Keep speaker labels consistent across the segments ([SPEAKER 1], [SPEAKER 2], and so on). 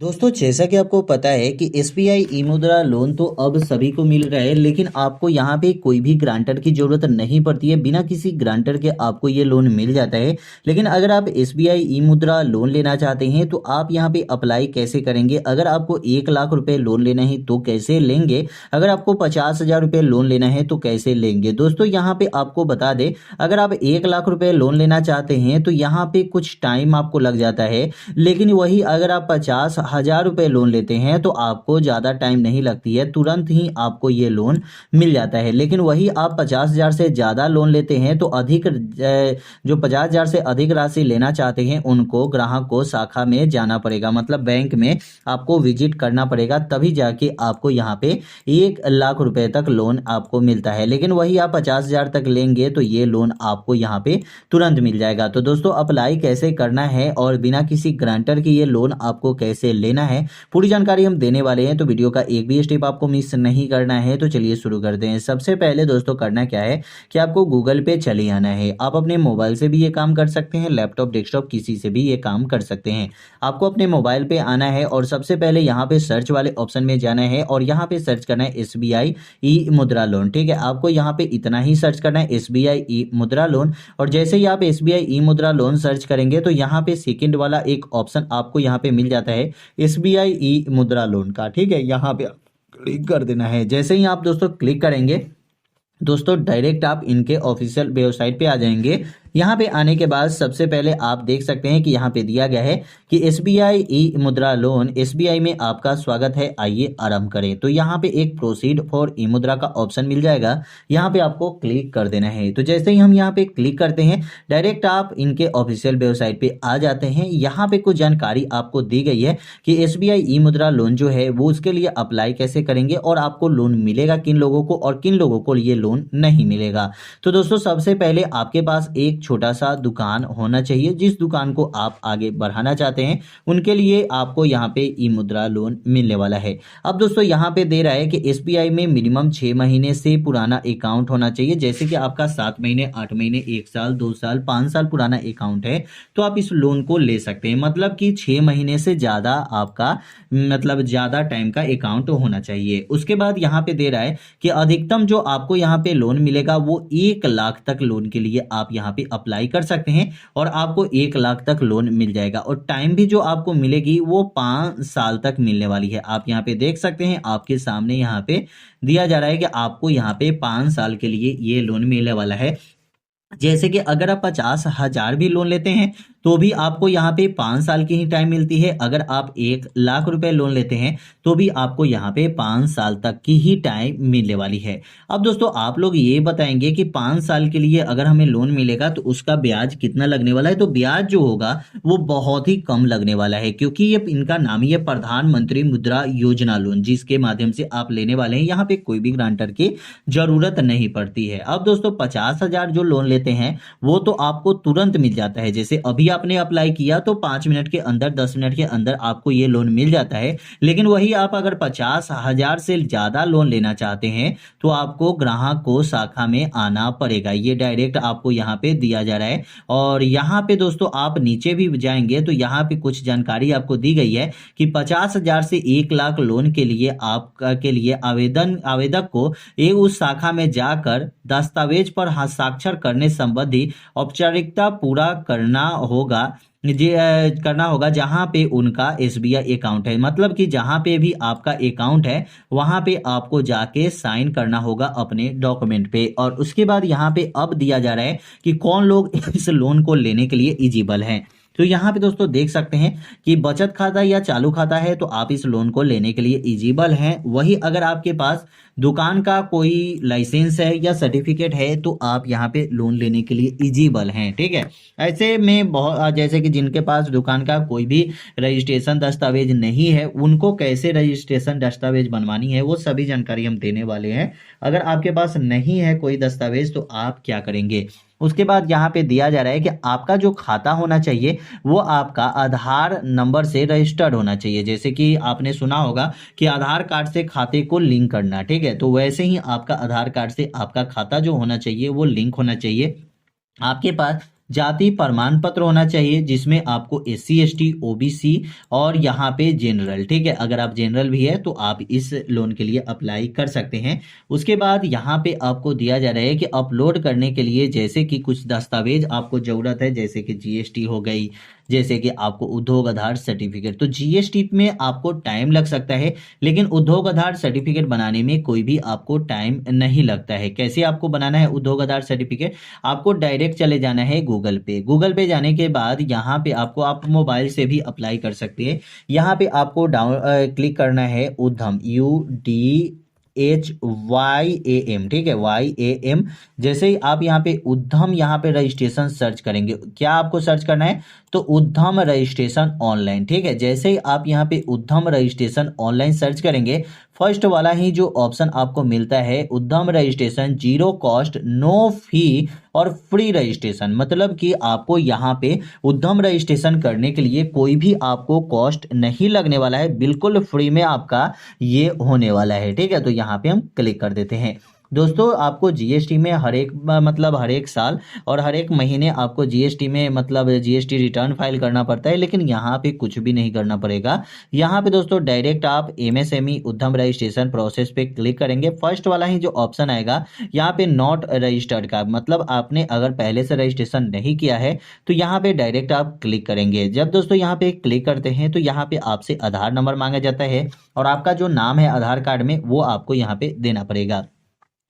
[SPEAKER 1] दोस्तों, जैसा कि आपको पता है कि एसबीआई ई मुद्रा लोन तो अब सभी को मिल रहा है, लेकिन आपको यहाँ पे कोई भी ग्रांटर की ज़रूरत नहीं पड़ती है। बिना किसी ग्रांटर के आपको ये लोन मिल जाता है। लेकिन अगर आप एसबीआई ई मुद्रा लोन लेना चाहते हैं तो आप यहाँ पे अप्लाई कैसे करेंगे? अगर आपको 1 लाख रुपए लोन लेना है तो कैसे लेंगे? अगर आपको 50,000 रुपये लोन लेना है तो कैसे लेंगे? दोस्तों, यहाँ पे आपको बता दें, अगर आप 1 लाख रुपए लोन लेना चाहते हैं तो यहाँ पे कुछ टाइम आपको लग जाता है। लेकिन वही अगर आप 50,000 रुपये लोन लेते हैं तो आपको ज़्यादा टाइम नहीं लगती है, तुरंत ही आपको ये लोन मिल जाता है। लेकिन वही आप 50,000 से ज़्यादा लोन लेते हैं तो अधिक जो 50,000 से अधिक राशि लेना चाहते हैं उनको ग्राहक को शाखा में जाना पड़ेगा, मतलब बैंक में आपको विजिट करना पड़ेगा, तभी जाके आपको यहाँ पे 1 लाख रुपए तक लोन आपको मिलता है। लेकिन वही आप 50,000 तक लेंगे तो ये लोन आपको यहाँ पे तुरंत मिल जाएगा। तो दोस्तों, अप्लाई कैसे करना है और बिना किसी ग्रांटर के ये लोन आपको कैसे लेना है, पूरी जानकारी हम देने वाले हैं। तो वीडियो का एक भी स्टेप आपको मिस नहीं करना है। तो चलिए शुरू करते हैं। सबसे पहले दोस्तों करना क्या है कि आपको गूगल पे चले आना है। आप अपने मोबाइल से भी ये काम कर सकते हैं, लैपटॉप डेस्कटॉप किसी से भी ये काम कर सकते हैं। आपको अपने मोबाइल पे आना है और सबसे पहले यहाँ पे सर्च वाले ऑप्शन में जाना है और यहाँ पे सर्च करना है एसबीआई ई मुद्रा लोन। ठीक है, आपको यहाँ पे इतना ही सर्च करना है, एसबीआई ई मुद्रा लोन। और जैसे ही आप एसबीआई ई मुद्रा लोन सर्च करेंगे तो यहाँ पे सेकंड वाला एक ऑप्शन आपको यहाँ पे मिल जाता है, एसबीआई ई मुद्रा लोन का। ठीक है, यहाँ पे क्लिक कर देना है। जैसे ही आप दोस्तों क्लिक करेंगे दोस्तों, डायरेक्ट आप इनके ऑफिशियल वेबसाइट पे आ जाएंगे। यहाँ पे आने के बाद सबसे पहले आप देख सकते हैं कि यहाँ पे दिया गया है कि एसबीआई ई मुद्रा लोन, एसबीआई में आपका स्वागत है, आइए आरंभ करें। तो यहाँ पे एक प्रोसीड फॉर ई मुद्रा का ऑप्शन मिल जाएगा, यहाँ पे आपको क्लिक कर देना है। तो जैसे ही हम यहाँ पे क्लिक करते हैं डायरेक्ट आप इनके ऑफिशियल वेबसाइट पे आ जाते हैं। यहाँ पे कुछ जानकारी आपको दी गई है कि एसबीआई ई मुद्रा लोन जो है वो उसके लिए अप्लाई कैसे करेंगे और आपको लोन मिलेगा किन लोगों को और किन लोगों को ये लोन नहीं मिलेगा। तो दोस्तों, सबसे पहले आपके पास एक छोटा सा दुकान होना चाहिए। जिस दुकान को आप आगे बढ़ाना चाहते हैं उनके लिए आपको यहाँ पे ई मुद्रा लोन मिलने वाला है। अब दोस्तों, यहाँ पे दे रहा है कि एसबीआई में मिनिमम 6 महीने से पुराना अकाउंट होना चाहिए। जैसे कि आपका 7 महीने, 8 महीने, 1 साल, 2 साल, 5 साल पुराना अकाउंट है तो आप इस लोन को ले सकते हैं। मतलब कि 6 महीने से ज्यादा आपका मतलब ज्यादा टाइम का अकाउंट होना चाहिए। उसके बाद यहाँ पे दे रहा है कि अधिकतम जो आपको यहाँ पे लोन मिलेगा वो 1 लाख तक लोन के लिए आप यहाँ पे अप्लाई कर सकते हैं और आपको 1 लाख तक लोन मिल जाएगा। और टाइम भी जो आपको मिलेगी वो 5 साल तक मिलने वाली है। आप यहाँ पे देख सकते हैं, आपके सामने यहाँ पे दिया जा रहा है कि आपको यहाँ पे 5 साल के लिए ये लोन मिलने वाला है। जैसे कि अगर आप 50,000 भी लोन लेते हैं तो भी आपको यहाँ पे 5 साल की ही टाइम मिलती है। अगर आप 1 लाख रुपए लोन लेते हैं तो भी आपको यहाँ पे 5 साल तक की ही टाइम मिलने वाली है। अब दोस्तों, आप लोग ये बताएंगे कि 5 साल के लिए अगर हमें लोन मिलेगा तो उसका ब्याज कितना लगने वाला है? तो ब्याज जो होगा वो बहुत ही कम लगने वाला है, क्योंकि ये इनका नाम ही है प्रधानमंत्री मुद्रा योजना लोन, जिसके माध्यम से आप लेने वाले हैं। यहाँ पे कोई भी ग्रांटर की जरूरत नहीं पड़ती है। अब दोस्तों, 50,000 जो लोन लेते हैं वो तो आपको तुरंत मिल जाता है। जैसे अभी आपने अप्लाई किया तो 5 मिनट के अंदर, 10 मिनट के अंदर आपको ये लोन मिल जाता है। लेकिन वही आप अगर 50,000 से ज्यादा लोन लेना चाहते हैं तो आपको ग्राहक को शाखा में आना पड़ेगा। ये डायरेक्ट आपको यहाँ पे दिया जा रहा है। और यहाँ पे दोस्तों आप नीचे भी जाएंगे तो यहाँ पे कुछ जानकारी आपको दी गई है कि 50,000 से 1 लाख लोन के लिए आपका के लिए आवेदक को एक उस शाखा में जाकर दस्तावेज पर हस्ताक्षर करने संबंधी औपचारिकता पूरा करना होगा जहां पे उनका एसबीआई अकाउंट है। मतलब कि जहां पे भी आपका अकाउंट है वहां पे आपको जाके साइन करना होगा अपने डॉक्यूमेंट पे। और उसके बाद यहाँ पे अब दिया जा रहा है कि कौन लोग इस लोन को लेने के लिए एलिजिबल हैं। तो यहाँ पे दोस्तों देख सकते हैं कि बचत खाता या चालू खाता है तो आप इस लोन को लेने के लिए एलिजिबल हैं। वही अगर आपके पास दुकान का कोई लाइसेंस है या सर्टिफिकेट है तो आप यहाँ पे लोन लेने के लिए एलिजिबल हैं। ठीक है, ऐसे में बहुत जैसे कि जिनके पास दुकान का कोई भी रजिस्ट्रेशन दस्तावेज नहीं है उनको कैसे रजिस्ट्रेशन दस्तावेज बनवानी है वो सभी जानकारी हम देने वाले हैं। अगर आपके पास नहीं है कोई दस्तावेज तो आप क्या करेंगे? उसके बाद यहाँ पे दिया जा रहा है कि आपका जो खाता होना चाहिए वो आपका आधार नंबर से रजिस्टर्ड होना चाहिए। जैसे कि आपने सुना होगा कि आधार कार्ड से खाते को लिंक करना। ठीक है, तो वैसे ही आपका आधार कार्ड से आपका खाता जो होना चाहिए वो लिंक होना चाहिए। आपके पास जाति प्रमाण पत्र होना चाहिए जिसमें आपको SC ST OBC और यहाँ पे जनरल, ठीक है, अगर आप जनरल भी है तो आप इस लोन के लिए अप्लाई कर सकते हैं। उसके बाद यहाँ पे आपको दिया जा रहा है कि अपलोड करने के लिए जैसे कि कुछ दस्तावेज आपको जरूरत है, जैसे कि GST हो गई, जैसे कि आपको उद्योग आधार सर्टिफिकेट। तो GST में आपको टाइम लग सकता है, लेकिन उद्योग आधार सर्टिफिकेट बनाने में कोई भी आपको टाइम नहीं लगता है। कैसे आपको बनाना है उद्योग आधार सर्टिफिकेट? आपको डायरेक्ट चले जाना है गूगल पे। गूगल पे जाने के बाद यहाँ पे आपको, आप मोबाइल से भी अप्लाई कर सकते हैं। यहाँ पे आपको क्लिक करना है उद्यम, UDHYAM, ठीक है, YAM। जैसे ही आप यहाँ पे उद्यम यहाँ पे रजिस्ट्रेशन सर्च करेंगे, क्या आपको सर्च करना है? तो उद्यम रजिस्ट्रेशन ऑनलाइन, ठीक है। जैसे ही आप यहाँ पे उद्यम रजिस्ट्रेशन ऑनलाइन सर्च करेंगे, फर्स्ट वाला ही जो ऑप्शन आपको मिलता है Udyam registration, zero cost, no fee और फ्री रजिस्ट्रेशन, मतलब कि आपको यहाँ पे उद्यम रजिस्ट्रेशन करने के लिए कोई भी आपको कॉस्ट नहीं लगने वाला है, बिल्कुल फ्री में आपका ये होने वाला है, ठीक है। तो यहाँ पे हम क्लिक कर देते हैं। दोस्तों आपको GST में हर एक मतलब हर एक साल और हर एक महीने आपको GST में मतलब GST रिटर्न फाइल करना पड़ता है, लेकिन यहाँ पे कुछ भी नहीं करना पड़ेगा। यहाँ पे दोस्तों डायरेक्ट आप MSME उद्यम रजिस्ट्रेशन प्रोसेस पे क्लिक करेंगे, फर्स्ट वाला ही जो ऑप्शन आएगा यहाँ पे नॉट रजिस्टर्ड का, मतलब आपने अगर पहले से रजिस्ट्रेशन नहीं किया है तो यहाँ पे डायरेक्ट आप क्लिक करेंगे। जब दोस्तों यहाँ पे क्लिक करते हैं तो यहाँ पे आपसे आधार नंबर मांगा जाता है और आपका जो नाम है आधार कार्ड में वो आपको यहाँ पे देना पड़ेगा।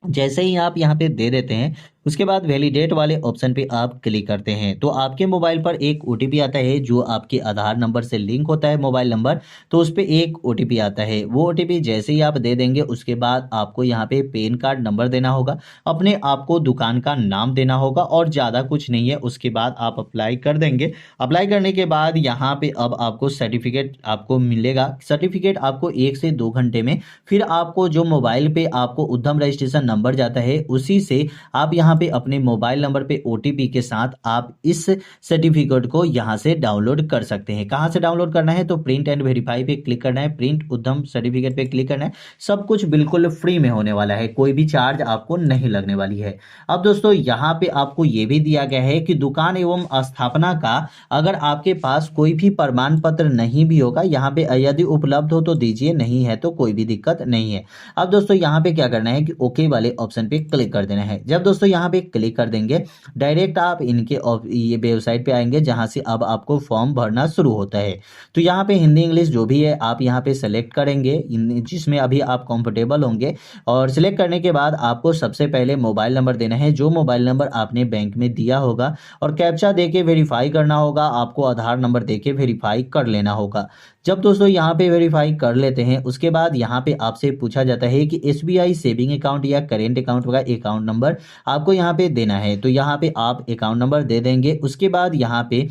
[SPEAKER 1] जैसे ही आप यहाँ पे दे देते हैं, उसके बाद वैलिडेट वाले ऑप्शन पे आप क्लिक करते हैं तो आपके मोबाइल पर एक OTP आता है जो आपके आधार नंबर से लिंक होता है मोबाइल नंबर, तो उस पे एक OTP आता है। वो OTP जैसे ही आप दे देंगे उसके बाद आपको यहाँ पे पैन कार्ड नंबर देना होगा, अपने आपको दुकान का नाम देना होगा और ज़्यादा कुछ नहीं है। उसके बाद आप अप्लाई कर देंगे। अप्लाई करने के बाद यहाँ पे अब आपको सर्टिफिकेट आपको मिलेगा। सर्टिफिकेट आपको 1 से 2 घंटे में, फिर आपको जो मोबाइल पे आपको उद्यम रजिस्ट्रेशन नंबर जाता है उसी से आप यहाँ पे अपने मोबाइल नंबर पे OTP के साथ आप इस सर्टिफिकेट को यहाँ से डाउनलोड कर सकते हैं। कहाँ से डाउनलोड करना है? तो प्रिंट एंड वेरीफाई पे क्लिक करना है, प्रिंट उद्यम सर्टिफिकेट पे क्लिक करना है। सब कुछ बिल्कुल फ्री में होने वाला है, कोई भी चार्ज आपको नहीं लगने वाली है। अब दोस्तों यहाँ पे आपको ये भी दिया गया है कि दुकान एवं स्थापना का अगर आपके पास कोई भी प्रमाण पत्र नहीं भी होगा, यहाँ पे यदि उपलब्ध हो तो दीजिए, नहीं है तो कोई भी दिक्कत नहीं है। अब दोस्तों यहाँ पे क्या करना है कि ओके वाले ऑप्शन पे क्लिक कर देना है। जब दोस्तों यहाँ पे क्लिक कर देंगे डायरेक्ट आप इनके ये वेबसाइट पे आएंगे जहां से अब आपको फॉर्म भरना शुरू होता है। तो यहाँ पे हिंदी इंग्लिश जो भी है आप यहाँ पे सेलेक्ट करेंगे जिसमें अभी आप कंफर्टेबल होंगे, और सिलेक्ट करने के बाद आपको सबसे पहले मोबाइल नंबर देना है जो मोबाइल नंबर आपने बैंक में दिया होगा, और कैप्चा देके वेरीफाई करना होगा। आपको आधार नंबर देके वेरीफाई कर लेना होगा। जब दोस्तों यहाँ पे वेरीफाई कर लेते हैं उसके बाद यहाँ पे आपसे पूछा जाता है कि SBI सेविंग अकाउंट या करेंट अकाउंट का अकाउंट नंबर आपको यहाँ पे देना है। तो यहाँ पे आप अकाउंट नंबर दे देंगे। उसके बाद यहाँ पे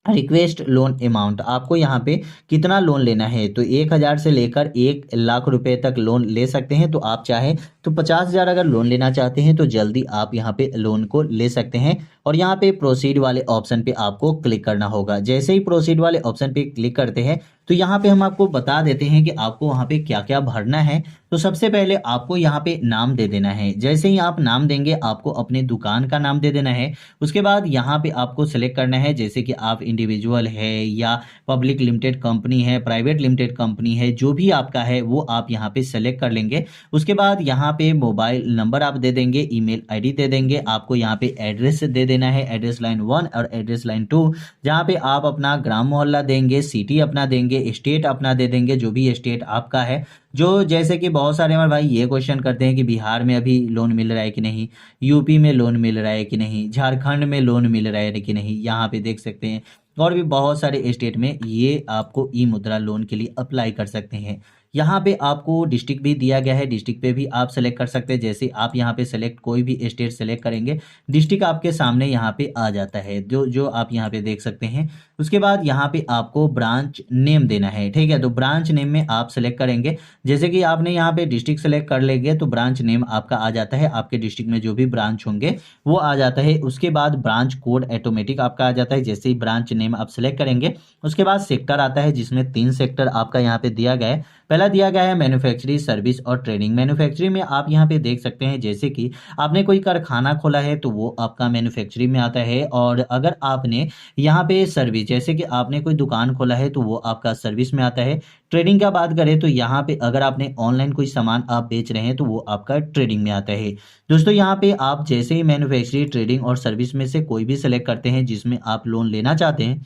[SPEAKER 1] रिक्वेस्ट लोन अमाउंट, आपको यहाँ पे कितना लोन लेना है, तो 1,000 से लेकर 1,00,000 रुपए तक लोन ले सकते हैं। तो आप चाहें तो 50,000 अगर लोन लेना चाहते हैं तो जल्दी आप यहाँ पे लोन को ले सकते हैं। और यहाँ पे प्रोसीड वाले ऑप्शन पे आपको क्लिक करना होगा। जैसे ही प्रोसीड वाले ऑप्शन पे क्लिक करते हैं तो यहाँ पे हम आपको बता देते हैं कि आपको वहाँ पे क्या क्या भरना है। तो सबसे पहले आपको यहाँ पे नाम दे देना है। जैसे ही आप नाम देंगे आपको अपने दुकान का नाम दे देना है। उसके बाद यहाँ पे आपको सिलेक्ट करना है जैसे कि आप इंडिविजुअल है या पब्लिक लिमिटेड कंपनी है, प्राइवेट लिमिटेड कंपनी है, जो भी आपका है वो आप यहाँ पे सेलेक्ट कर लेंगे। उसके बाद यहाँ पे मोबाइल नंबर आप दे देंगे, ईमेल आईडी दे देंगे। आपको यहाँ पे एड्रेस दे देना है, एड्रेस लाइन 1 और एड्रेस लाइन 2, जहाँ पे आप अपना ग्राम मोहल्ला देंगे, सिटी अपना देंगे, स्टेट अपना दे देंगे, जो भी स्टेट आपका है। जो जैसे कि बहुत सारे हमारे भाई ये क्वेश्चन करते हैं कि बिहार में अभी लोन मिल रहा है कि नहीं, यूपी में लोन मिल रहा है कि नहीं, झारखंड में लोन मिल रहा है कि नहीं, यहाँ पे देख सकते हैं। और भी बहुत सारे स्टेट में ये आपको ई मुद्रा लोन के लिए अप्लाई कर सकते हैं। यहाँ पे आपको डिस्ट्रिक्ट भी दिया गया है, डिस्ट्रिक्ट पे भी आप सेलेक्ट कर सकते हैं। जैसे आप यहाँ पे सेलेक्ट कोई भी स्टेट सेलेक्ट करेंगे, डिस्ट्रिक्ट आपके सामने यहाँ पे आ जाता है, जो जो आप यहाँ पे देख सकते हैं। उसके बाद यहाँ पे आपको ब्रांच नेम देना है, ठीक है। तो ब्रांच नेम में आप सेलेक्ट करेंगे, जैसे कि आपने यहाँ पे डिस्ट्रिक्ट सेलेक्ट कर लेंगे तो ब्रांच नेम आपका आ जाता है, आपके डिस्ट्रिक्ट में जो भी ब्रांच होंगे वो आ जाता है। उसके बाद ब्रांच कोड ऑटोमेटिक आपका आ जाता है जैसे ही ब्रांच नेम आप सेलेक्ट करेंगे। उसके बाद सेक्टर आता है जिसमें 3 सेक्टर आपका यहाँ पे दिया गया है। पहला दिया गया है मैन्युफैक्चरिंग सर्विस और ट्रेडिंग। मैन्युफैक्चरिंग में आप यहाँ पे देख सकते हैं जैसे कि आपने कोई कारखाना खोला है तो वो आपका मैन्युफैक्चरिंग में आता है। और अगर आपने यहाँ पे सर्विस, जैसे कि आपने कोई दुकान खोला है तो वो आपका सर्विस में आता है। ट्रेडिंग का बात करें तो यहाँ पे अगर आपने ऑनलाइन कोई सामान आप बेच रहे हैं तो वो आपका ट्रेडिंग में आता है। दोस्तों यहाँ पे आप जैसे ही मैन्युफैक्चरिंग, ट्रेडिंग और सर्विस में से कोई भी सिलेक्ट करते हैं जिसमें आप लोन लेना चाहते हैं,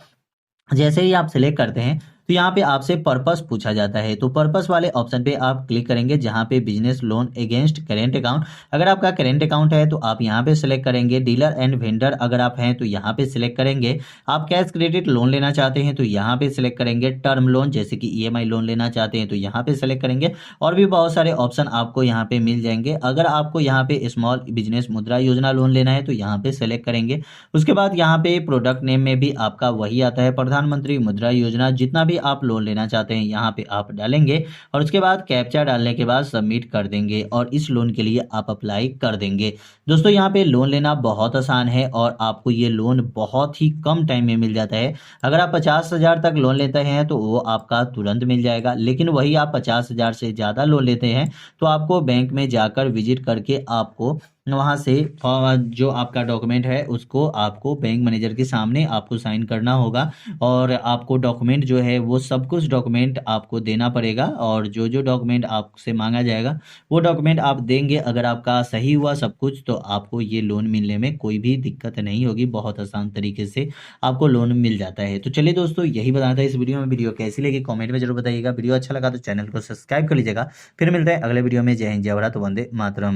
[SPEAKER 1] जैसे ही आप सिलेक्ट करते हैं तो यहाँ पे आपसे पर्पस पूछा जाता है। तो पर्पस वाले ऑप्शन पे आप क्लिक करेंगे जहाँ पे business loan against current account, अगर आपका करेंट अकाउंट है तो आप यहाँ पे सिलेक्ट करेंगे। डीलर एंड वेंडर अगर आप हैं तो यहाँ पे सिलेक्ट करेंगे। आप कैश क्रेडिट लोन लेना चाहते हैं तो यहाँ पे सिलेक्ट करेंगे। टर्म लोन जैसे कि ईएमआई लोन लेना चाहते हैं तो यहाँ पे सिलेक्ट करेंगे। और भी बहुत सारे ऑप्शन आपको यहाँ पे मिल जाएंगे। अगर आपको यहाँ पे स्मॉल बिजनेस मुद्रा योजना लोन लेना है तो यहाँ पे सिलेक्ट करेंगे। उसके बाद यहाँ पे प्रोडक्ट नेम में भी आपका वही आता है, प्रधानमंत्री मुद्रा योजना। जितना भी आप लोन लेना चाहते हैं यहाँ पे आप डालेंगे और उसके बाद कैप्चा डालने के बाद सबमिट कर देंगे और इस लोन के लिए आप अप्लाई कर देंगे। दोस्तों यहाँ पे लोन लेना बहुत आसान है और आपको ये लोन बहुत ही कम टाइम में मिल जाता है। अगर आप 50,000 तक लोन लेते हैं तो वो आपका तुरंत मिल जाएगा, लेकिन वही आप 50,000 से ज़्यादा लोन लेते हैं तो आपको बैंक में जाकर विजिट करके आपको वहाँ से जो आपका डॉक्यूमेंट है उसको आपको बैंक मैनेजर के सामने आपको साइन करना होगा। और आपको डॉक्यूमेंट जो है वो सब कुछ डॉक्यूमेंट आपको देना पड़ेगा और जो जो डॉक्यूमेंट आपसे मांगा जाएगा वो डॉक्यूमेंट आप देंगे। अगर आपका सही हुआ सब कुछ तो आपको ये लोन मिलने में कोई भी दिक्कत नहीं होगी, बहुत आसान तरीके से आपको लोन मिल जाता है। तो चलिए दोस्तों, यही बताना था इस वीडियो में। वीडियो कैसी लगी कमेंट में जरूर बताइएगा। वीडियो अच्छा लगा तो चैनल को सब्सक्राइब कर लीजिएगा। फिर मिलते हैं अगले वीडियो में। जय हिंद, जय भारत, वंदे मातरम।